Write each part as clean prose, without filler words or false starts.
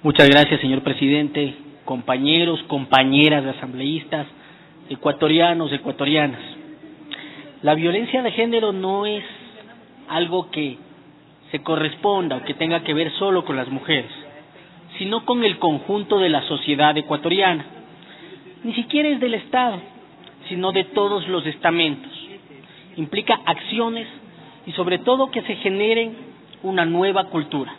Muchas gracias, señor presidente, compañeros, compañeras de asambleístas, ecuatorianos, ecuatorianas. La violencia de género no es algo que se corresponda o que tenga que ver solo con las mujeres, sino con el conjunto de la sociedad ecuatoriana. Ni siquiera es del Estado, sino de todos los estamentos. Implica acciones y sobre todo que se generen una nueva cultura.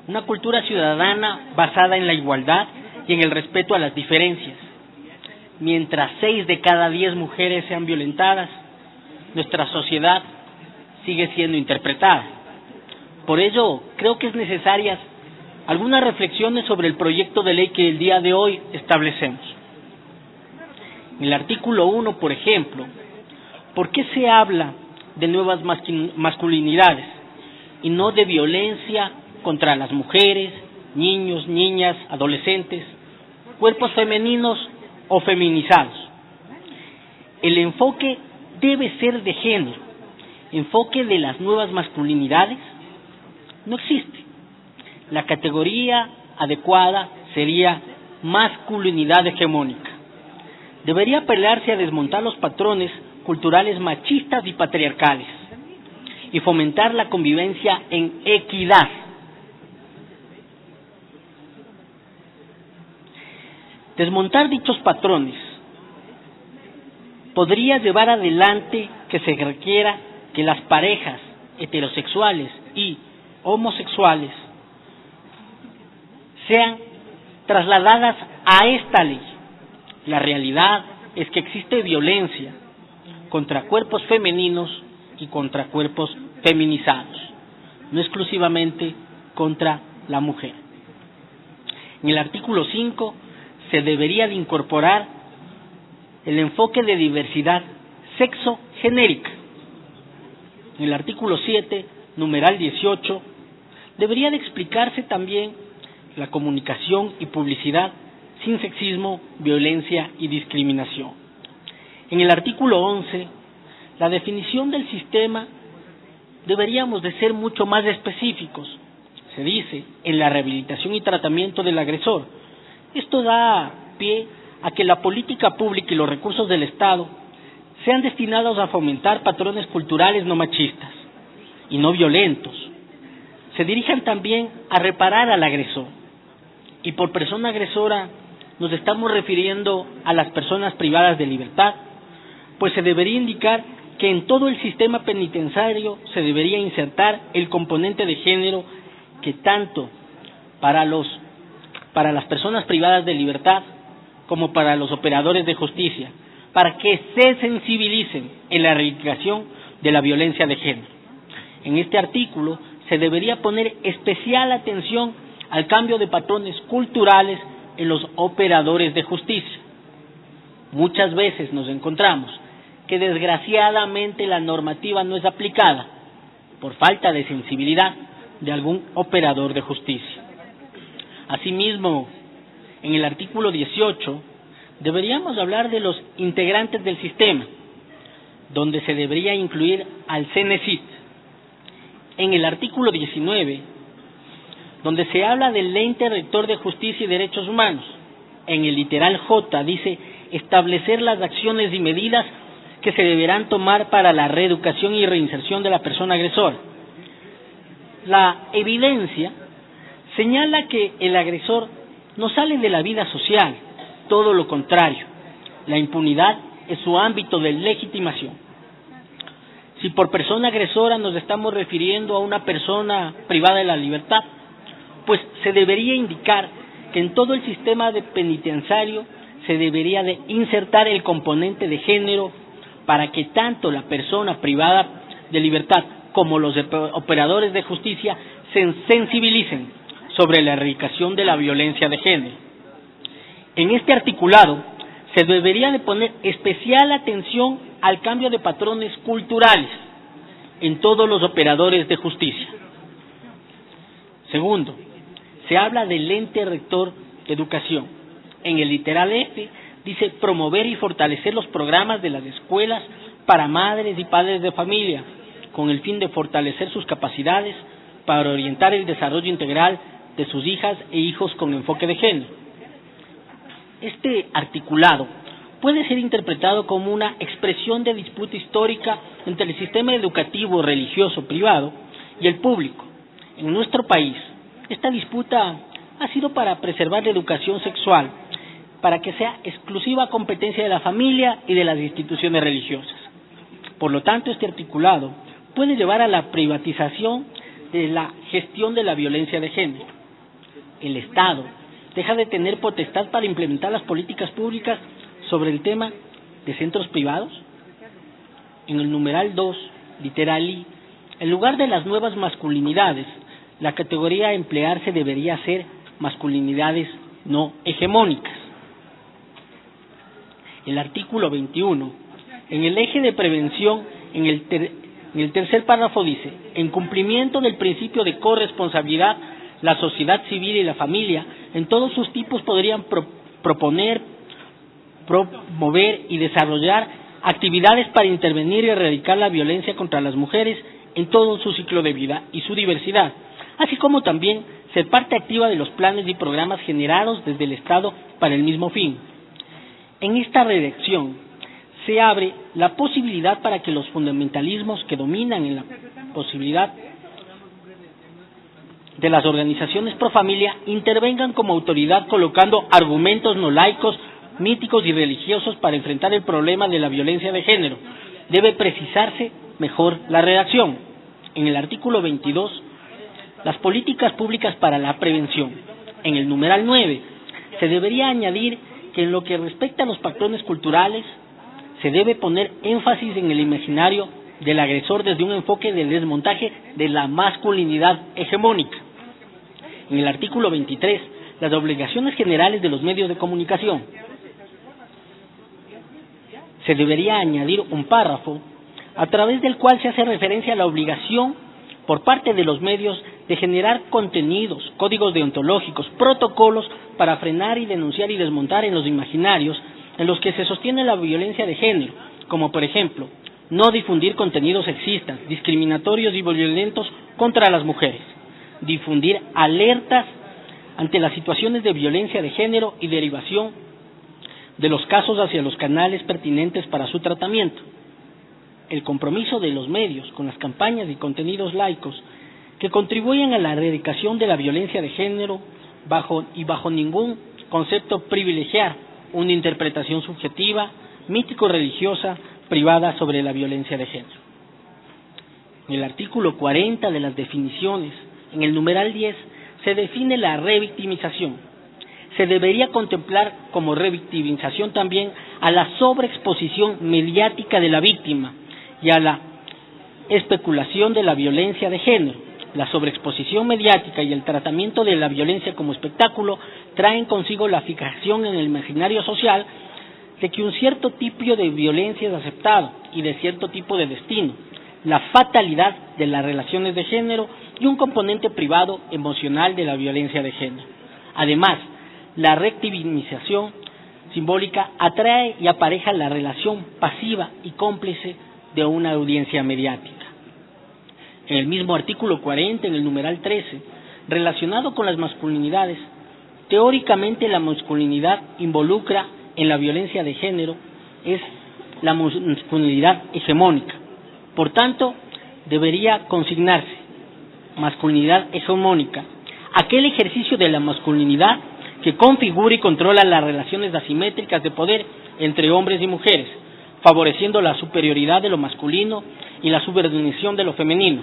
Una cultura ciudadana basada en la igualdad y en el respeto a las diferencias. Mientras 6 de cada 10 mujeres sean violentadas, nuestra sociedad sigue siendo interpretada. Por ello, creo que es necesarias algunas reflexiones sobre el proyecto de ley que el día de hoy establecemos. En el artículo 1, por ejemplo, ¿por qué se habla de nuevas masculinidades y no de violencia contra las mujeres, niños, niñas, adolescentes, cuerpos femeninos o feminizados? El enfoque debe ser de género. Enfoque de las nuevas masculinidades no existe. La categoría adecuada sería masculinidad hegemónica. Debería apelarse a desmontar los patrones culturales machistas y patriarcales y fomentar la convivencia en equidad. Desmontar dichos patrones podría llevar adelante que se requiera que las parejas heterosexuales y homosexuales sean trasladadas a esta ley. La realidad es que existe violencia contra cuerpos femeninos y contra cuerpos feminizados, no exclusivamente contra la mujer. En el artículo 5 se debería de incorporar el enfoque de diversidad sexo-genérica. En el artículo 7, numeral 18, debería de explicarse también la comunicación y publicidad sin sexismo, violencia y discriminación. En el artículo 11, la definición del sistema deberíamos de ser mucho más específicos. Se dice, en la rehabilitación y tratamiento del agresor. Esto da pie a que la política pública y los recursos del Estado sean destinados a fomentar patrones culturales no machistas y no violentos. Se dirijan también a reparar al agresor. Y por persona agresora nos estamos refiriendo a las personas privadas de libertad, pues se debería indicar que en todo el sistema penitenciario se debería insertar el componente de género que tanto para las personas privadas de libertad como para los operadores de justicia, para que se sensibilicen en la erradicación de la violencia de género. En este artículo se debería poner especial atención al cambio de patrones culturales en los operadores de justicia. Muchas veces nos encontramos que desgraciadamente la normativa no es aplicada por falta de sensibilidad de algún operador de justicia. Asimismo, en el artículo 18 deberíamos hablar de los integrantes del sistema, donde se debería incluir al CENESID. En el artículo 19, donde se habla del ente rector de justicia y derechos humanos, en el literal J dice establecer las acciones y medidas que se deberán tomar para la reeducación y reinserción de la persona agresora. La evidencia señala que el agresor no sale de la vida social, todo lo contrario, la impunidad es su ámbito de legitimación. Si por persona agresora nos estamos refiriendo a una persona privada de la libertad, pues se debería indicar que en todo el sistema penitenciario se debería de insertar el componente de género para que tanto la persona privada de libertad como los operadores de justicia se sensibilicen sobre la erradicación de la violencia de género. En este articulado se debería de poner especial atención al cambio de patrones culturales en todos los operadores de justicia. Segundo, se habla del ente rector de educación. En el literal F dice promover y fortalecer los programas de las escuelas para madres y padres de familia, con el fin de fortalecer sus capacidades para orientar el desarrollo integral de sus hijas e hijos con enfoque de género. Este articulado puede ser interpretado como una expresión de disputa histórica entre el sistema educativo religioso privado y el público. En nuestro país, esta disputa ha sido para preservar la educación sexual, para que sea exclusiva competencia de la familia y de las instituciones religiosas. Por lo tanto, este articulado puede llevar a la privatización de la gestión de la violencia de género. El Estado deja de tener potestad para implementar las políticas públicas sobre el tema de centros privados. En el numeral 2, literal I, en lugar de las nuevas masculinidades, la categoría a emplearse debería ser masculinidades no hegemónicas. El artículo 21, en el eje de prevención, en el tercer párrafo dice: en cumplimiento del principio de corresponsabilidad, la sociedad civil y la familia en todos sus tipos podrían proponer, promover y desarrollar actividades para intervenir y erradicar la violencia contra las mujeres en todo su ciclo de vida y su diversidad, así como también ser parte activa de los planes y programas generados desde el Estado para el mismo fin. En esta redacción se abre la posibilidad para que los fundamentalismos que dominan en la posibilidad de las organizaciones pro familia intervengan como autoridad colocando argumentos no laicos, míticos y religiosos para enfrentar el problema de la violencia de género. Debe precisarse mejor la redacción. En el artículo 22, las políticas públicas para la prevención. En el numeral 9, se debería añadir que en lo que respecta a los patrones culturales, se debe poner énfasis en el imaginario del agresor desde un enfoque del desmontaje de la masculinidad hegemónica. En el artículo 23, las obligaciones generales de los medios de comunicación. Se debería añadir un párrafo a través del cual se hace referencia a la obligación por parte de los medios de generar contenidos, códigos deontológicos, protocolos para frenar y denunciar y desmontar en los imaginarios en los que se sostiene la violencia de género, como por ejemplo, no difundir contenidos sexistas, discriminatorios y violentos contra las mujeres, difundir alertas ante las situaciones de violencia de género y derivación de los casos hacia los canales pertinentes para su tratamiento. El compromiso de los medios con las campañas y contenidos laicos que contribuyen a la erradicación de la violencia de género bajo ningún concepto privilegiar una interpretación subjetiva, mítico-religiosa, privada sobre la violencia de género. En el artículo 40 de las definiciones, en el numeral 10, se define la revictimización. Se debería contemplar como revictimización también a la sobreexposición mediática de la víctima y a la especulación de la violencia de género. La sobreexposición mediática y el tratamiento de la violencia como espectáculo traen consigo la fijación en el imaginario social de que un cierto tipo de violencia es aceptado y de cierto tipo de destino, la fatalidad de las relaciones de género y un componente privado emocional de la violencia de género. Además, la revictimización simbólica atrae y apareja la relación pasiva y cómplice de una audiencia mediática. En el mismo artículo 40, en el numeral 13, relacionado con las masculinidades, teóricamente la masculinidad involucra en la violencia de género es la masculinidad hegemónica. Por tanto, debería consignarse masculinidad hegemónica, aquel ejercicio de la masculinidad que configura y controla las relaciones asimétricas de poder entre hombres y mujeres, favoreciendo la superioridad de lo masculino y la subordinación de lo femenino.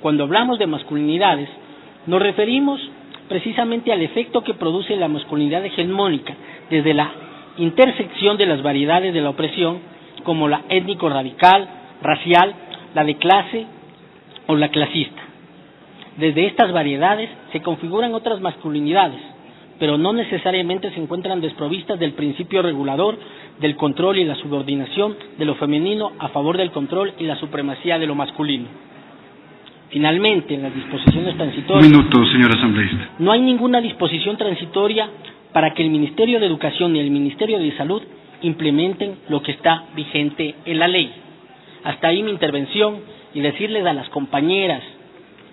Cuando hablamos de masculinidades, nos referimos precisamente al efecto que produce la masculinidad hegemónica desde la intersección de las variedades de la opresión, como la étnico-radical, racial, la de clase o la clasista. Desde estas variedades se configuran otras masculinidades, pero no necesariamente se encuentran desprovistas del principio regulador del control y la subordinación de lo femenino a favor del control y la supremacía de lo masculino. Finalmente, en las disposiciones transitorias... Un minuto, señor asambleísta. No hay ninguna disposición transitoria para que el Ministerio de Educación y el Ministerio de Salud implementen lo que está vigente en la ley. Hasta ahí mi intervención y decirles a las compañeras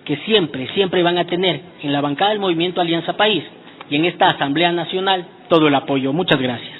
que siempre van a tener en la bancada del Movimiento Alianza País y en esta Asamblea Nacional todo el apoyo. Muchas gracias.